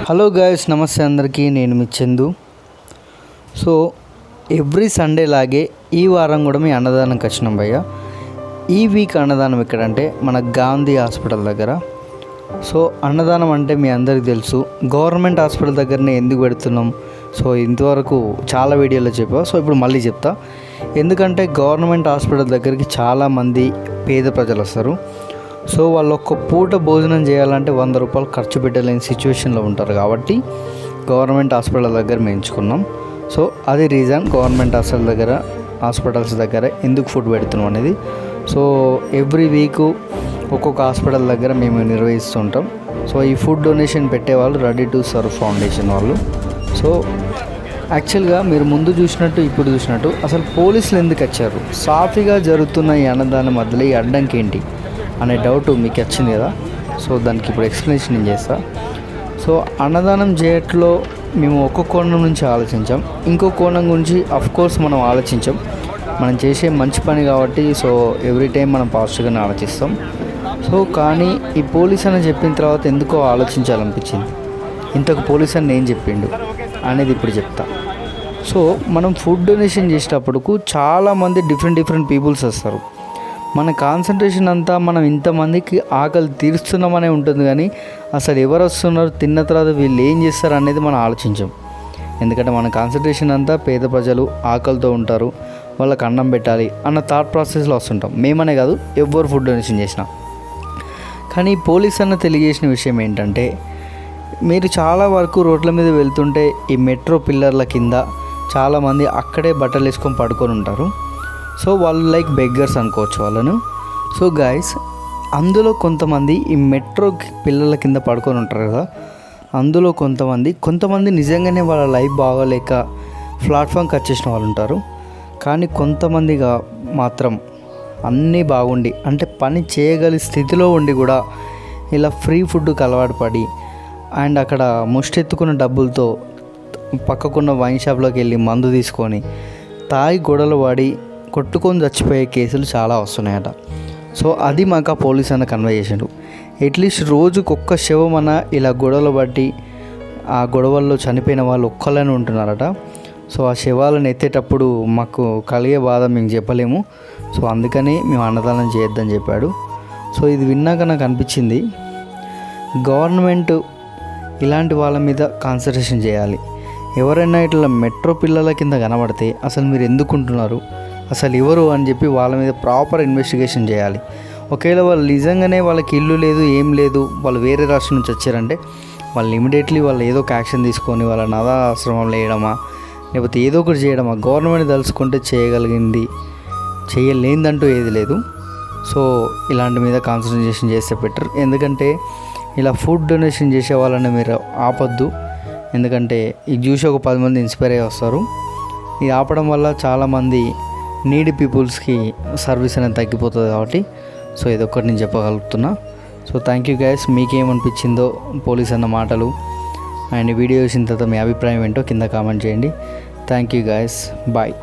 Hello guys, నమస్తే అందరికీ. నేను మీ చందు. సో ఎవ్రీ సండే లాగే ఈ వారం కూడా మీ అన్నదానంకి వచ్చినాం భయ్య. ఈ వీక్ అన్నదానం ఎక్కడంటే మన గాంధీ హాస్పిటల్ దగ్గర. సో అన్నదానం అంటే మీ అందరికీ తెలుసు, గవర్నమెంట్ హాస్పిటల్ దగ్గరనే ఎందుకు పెడుతున్నాం. సో ఇంతవరకు చాలా వీడియోలో చెప్పా, సో ఇప్పుడు మళ్ళీ చెప్తా. ఎందుకంటే గవర్నమెంట్ హాస్పిటల్ దగ్గరికి చాలామంది పేద ప్రజలు వస్తారు. సో వాళ్ళు ఒక్క పూట భోజనం చేయాలంటే 100 రూపాయలు ఖర్చు పెట్టలేని సిచ్యువేషన్లో ఉంటారు. కాబట్టి గవర్నమెంట్ హాస్పిటల్ దగ్గర మేము ఎంచుకున్నాం. సో అది రీజన్, గవర్నమెంట్ హాస్పిటల్స్ దగ్గర ఎందుకు ఫుడ్ పెడుతున్నాం అనేది. సో ఎవ్రీ వీకు ఒక్కొక్క హాస్పిటల్ దగ్గర మేము నిర్వహిస్తుంటాం. సో ఈ ఫుడ్ డొనేషన్ పెట్టేవాళ్ళు రెడీ టు సర్వ్ ఫౌండేషన్ వాళ్ళు. సో యాక్చువల్గా మీరు ముందు చూసినట్టు ఇప్పుడు చూసినట్టు అసలు పోలీసులు ఎందుకు వచ్చారు, సాఫీగా జరుగుతున్న ఈ అన్నదానం మధ్యలో ఈ అడ్డంకి ఏంటి అనే డౌట్ మీకు వచ్చింది కదా. సో దానికి ఇప్పుడు ఎక్స్ప్లెనేషన్ నేను చేస్తా. సో అన్నదానం చేయట్లో మేము ఒక్కొక్క కోణం నుంచి ఆలోచించాం, ఇంకో కోణం గురించి అఫ్కోర్స్ మనం ఆలోచించాం. మనం చేసే మంచి పని కాబట్టి సో ఎవ్రీ టైం మనం పాజిటివ్గానే ఆలోచిస్తాం. సో కానీ ఈ పోలీస్ అని చెప్పిన తర్వాత ఎందుకో ఆలోచించాలనిపించింది. ఇంతకు పోలీస్ అని ఏం చెప్పిండు అనేది ఇప్పుడు చెప్తా. సో మనం ఫుడ్ డొనేషన్ చేసేటప్పుడు చాలామంది డిఫరెంట్ పీపుల్స్ వస్తారు. మన కాన్సన్ట్రేషన్ అంతా మనం ఇంతమందికి ఆకలి తీరుస్తున్నామనే ఉంటుంది, కానీ అసలు ఎవరు వస్తున్నారు, తిన్న తర్వాత వీళ్ళు ఏం చేస్తారు అనేది మనం ఆలోచించాం. ఎందుకంటే మన కాన్సన్ట్రేషన్ అంతా పేద ప్రజలు ఆకలితో ఉంటారు, వాళ్ళకి అన్నం పెట్టాలి అన్న థాట్ ప్రాసెస్లో వస్తుంటాం. మేమనే కాదు, ఎవరు ఫుడ్ డొనేషన్ చేసినా. కానీ పోలీస్ అన్న తెలియజేసిన విషయం ఏంటంటే, మీరు చాలా వరకు రోడ్ల మీద వెళ్తుంటే ఈ మెట్రో పిల్లర్ల కింద చాలామంది అక్కడే బట్టలు వేసుకొని పడుకొని ఉంటారు. సో వాళ్ళు లైక్ బెగ్గర్స్ అనుకోవచ్చు వాళ్ళను. సో గైస్, అందులో కొంతమంది ఈ మెట్రో పిల్లర్ల కింద పడుకొని ఉంటారు కదా, అందులో కొంతమంది నిజంగానే వాళ్ళ లైఫ్ బాగోలేక ప్లాట్ఫామ్కి వచ్చేసిన వాళ్ళు ఉంటారు. కానీ కొంతమందిగా మాత్రం అన్నీ బాగుండి, అంటే పని చేయగలి స్థితిలో ఉండి కూడా ఇలా ఫ్రీ ఫుడ్కి అలవాటు పడి అండ్ అక్కడ ముష్టెత్తుకున్న డబ్బులతో పక్కకున్న వైన్ షాప్లోకి వెళ్ళి మందు తీసుకొని తాగి గొడవలు పడి కొట్టుకొని చచ్చిపోయే కేసులు చాలా వస్తున్నాయట. సో అది మాకు ఆ పోలీస్ అన్న కన్వే చేసిండు. అట్లీస్ట్ రోజుకు ఒక్క శవం ఇలా గొడవలు బట్టి ఆ గొడవల్లో చనిపోయిన వాళ్ళు ఒక్కళ్ళనే ఉంటున్నారట. సో ఆ శవాలను ఎత్తేటప్పుడు మాకు కలిగే బాధ మేము చెప్పలేము. సో అందుకని మేము అన్నదానం చేయొద్దని చెప్పాడు. సో ఇది విన్నాక నాకు అనిపించింది, గవర్నమెంట్ ఇలాంటి వాళ్ళ మీద కాన్సన్ట్రేషన్ చేయాలి. ఎవరైనా ఇట్లా మెట్రో పిల్లల కింద కనబడితే అసలు మీరు ఎందుకుంటున్నారు, అసలు ఎవరు అని చెప్పి వాళ్ళ మీద ప్రాపర్ ఇన్వెస్టిగేషన్ చేయాలి. ఒకవేళ వాళ్ళు నిజంగానే వాళ్ళకి ఇల్లు లేదు, ఏం లేదు, వాళ్ళు వేరే రాష్ట్రం నుంచి వచ్చారంటే వాళ్ళు ఇమీడియట్లీ వాళ్ళు ఏదో ఒక యాక్షన్ తీసుకొని వాళ్ళ అనాథాశ్రమంలో వేయడమా లేకపోతే ఏదో ఒకటి చేయడమా. గవర్నమెంట్ తలుచుకుంటే చేయలేదంటూ ఏది లేదు. సో ఇలాంటి మీద కాన్సన్ట్రేషన్ చేస్తే బెటర్. ఎందుకంటే ఇలా ఫుడ్ డొనేషన్ చేసే వాళ్ళని మీరు ఆపొద్దు. ఎందుకంటే ఇది చూసి ఒక 10 మంది ఇన్స్పైర్ అయ్యి వస్తారు. ఇది ఆపడం వల్ల చాలామంది నీడ్ పీపుల్స్కి సర్వీస్ అనేది తగ్గిపోతుంది. కాబట్టి సో ఇదొక్కటి నేను చెప్పగలుగుతున్నా. So thank you guys. మీకేమనిపించిందో పోలీస్ అన్న మాటలు అండ్ వీడియో చూసిన తర్వాత మీ అభిప్రాయం ఏంటో కింద కామెంట్ చేయండి. Thank you guys, bye.